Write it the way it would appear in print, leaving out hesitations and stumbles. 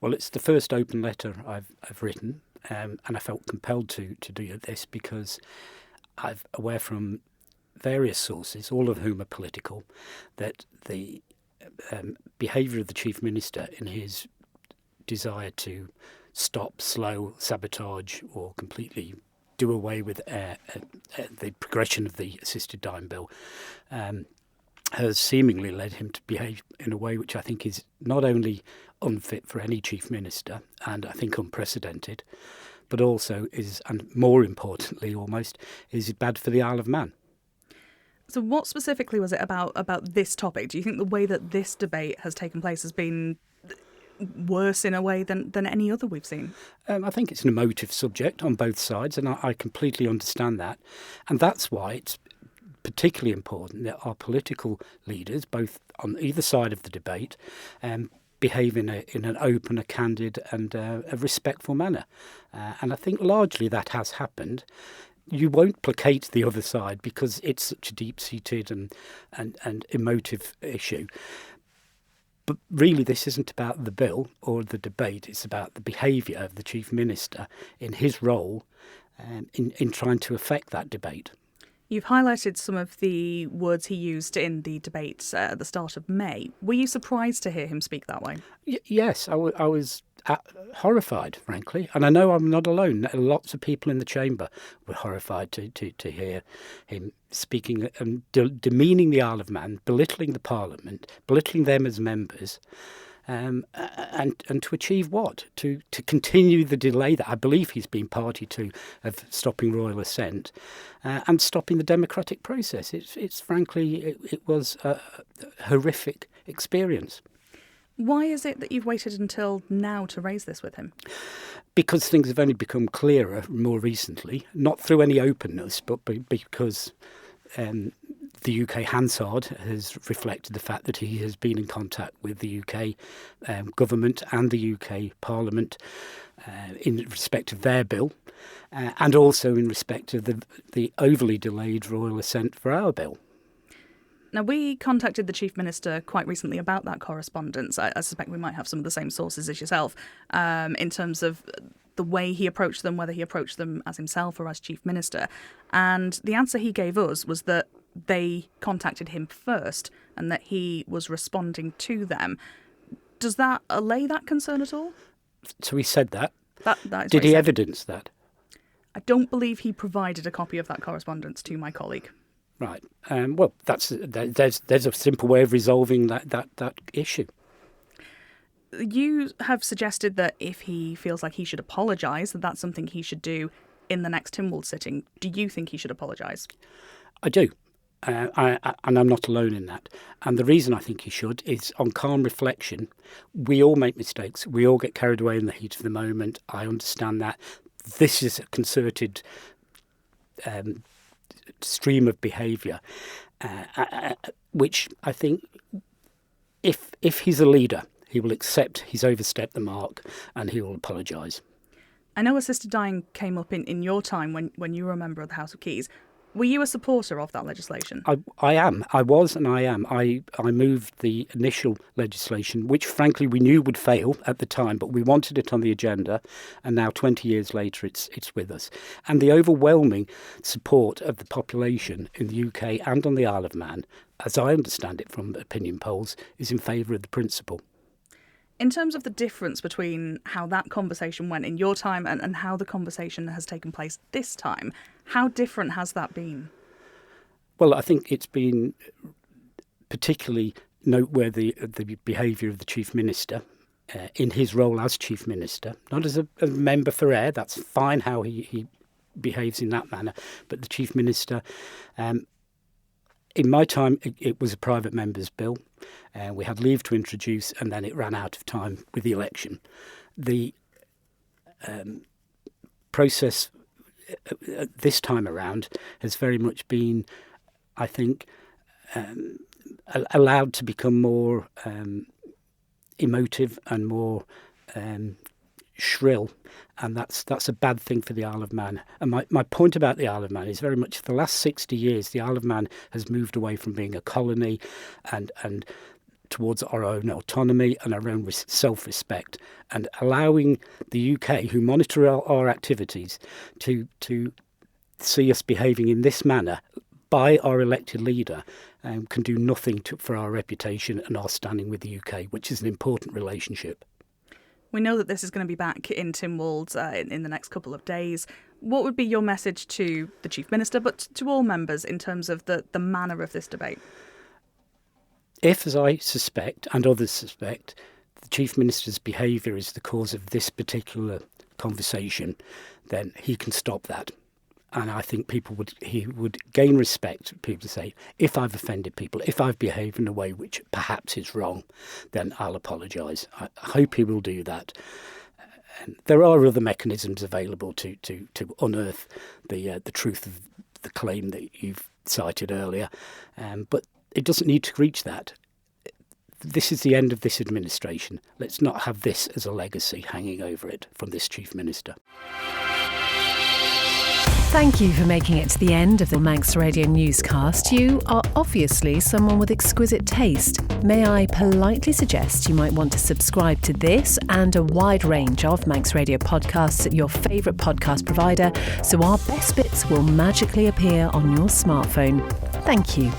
Well, it's the first open letter I've written, and I felt compelled to do this because I'm aware from various sources, all of whom are political, that the behaviour of the Chief Minister in his desire to stop, slow, sabotage or completely do away with the progression of the assisted dying bill has seemingly led him to behave in a way which I think is not only unfit for any Chief Minister and I think unprecedented, but also is, and more importantly almost, is bad for the Isle of Man. So what specifically was it about this topic? Do you think the way that this debate has taken place has been worse in a way than any other we've seen? I think it's an emotive subject on both sides, and I completely understand that. And that's why it's particularly important that our political leaders, both on either side of the debate, behave in an open, a candid and a respectful manner. And I think largely that has happened. You won't placate the other side because it's such a deep-seated and emotive issue. But really, this isn't about the bill or the debate. It's about the behaviour of the Chief Minister in his role in trying to affect that debate. You've highlighted some of the words he used in the debate at the start of May. Were you surprised to hear him speak that way? Yes, I was horrified, frankly. And I know I'm not alone. Lots of people in the chamber were horrified to hear him speaking and demeaning the Isle of Man, belittling the Parliament, belittling them as members. And to achieve what? To continue the delay that I believe he's been party to of stopping royal assent and stopping the democratic process. It's frankly, it was a horrific experience. Why is it that you've waited until now to raise this with him? Because things have only become clearer more recently, not through any openness, but because the UK Hansard has reflected the fact that he has been in contact with the UK government and the UK Parliament in respect of their bill, and also in respect of the overly delayed royal assent for our bill. Now, we contacted the Chief Minister quite recently about that correspondence. I suspect we might have some of the same sources as yourself in terms of the way he approached them, whether he approached them as himself or as Chief Minister. And the answer he gave us was that they contacted him first and that he was responding to them. Does that allay that concern at all? So he said that? That is Did he evidence that? I don't believe he provided a copy of that correspondence to my colleague. Right. Well, there's a simple way of resolving that issue. You have suggested that if he feels like he should apologise, that that's something he should do in the next Tynwald sitting. Do you think he should apologise? I do. And I'm not alone in that. And the reason I think he should is on calm reflection. We all make mistakes. We all get carried away in the heat of the moment. I understand that. This is a concerted stream of behaviour, which I think if he's a leader, he will accept he's overstepped the mark and he will apologise. I know assisted dying came up in your time when you were a member of the House of Keys. Were you a supporter of that legislation? I am. I was and I am. I moved the initial legislation, which frankly we knew would fail at the time, but we wanted it on the agenda, and now 20 years later it's with us. And the overwhelming support of the population in the UK and on the Isle of Man, as I understand it from opinion polls, is in favour of the principle. In terms of the difference between how that conversation went in your time and how the conversation has taken place this time, how different has that been? Well, I think it's been particularly noteworthy the behaviour of the Chief Minister in his role as Chief Minister, not as a member for Ayre. That's fine how he behaves in that manner, but the Chief Minister... in my time, it was a private member's bill. We had leave to introduce, and then it ran out of time with the election. The process this time around has very much been, I think, allowed to become more emotive and more shrill, and that's a bad thing for the Isle of Man. And my point about the Isle of Man is very much for the last 60 years, the Isle of Man has moved away from being a colony and towards our own autonomy and our own self-respect, and allowing the UK, who monitor our activities, to see us behaving in this manner by our elected leader can do nothing for our reputation and our standing with the UK, which is an important relationship. We know that this is going to be back in Tynwald in the next couple of days. What would be your message to the Chief Minister, but to all members, in terms of the manner of this debate? If, as I suspect, and others suspect, the Chief Minister's behaviour is the cause of this particular conversation, then he can stop that. And I think he would gain respect. People say, if I've offended people, if I've behaved in a way which perhaps is wrong, then I'll apologise. I hope he will do that. There are other mechanisms available to unearth the truth of the claim that you've cited earlier, but it doesn't need to reach that. This is the end of this administration. Let's not have this as a legacy hanging over it from this Chief Minister. Thank you for making it to the end of the Manx Radio Newscast. You are obviously someone with exquisite taste. May I politely suggest you might want to subscribe to this and a wide range of Manx Radio podcasts at your favourite podcast provider, so our best bits will magically appear on your smartphone. Thank you.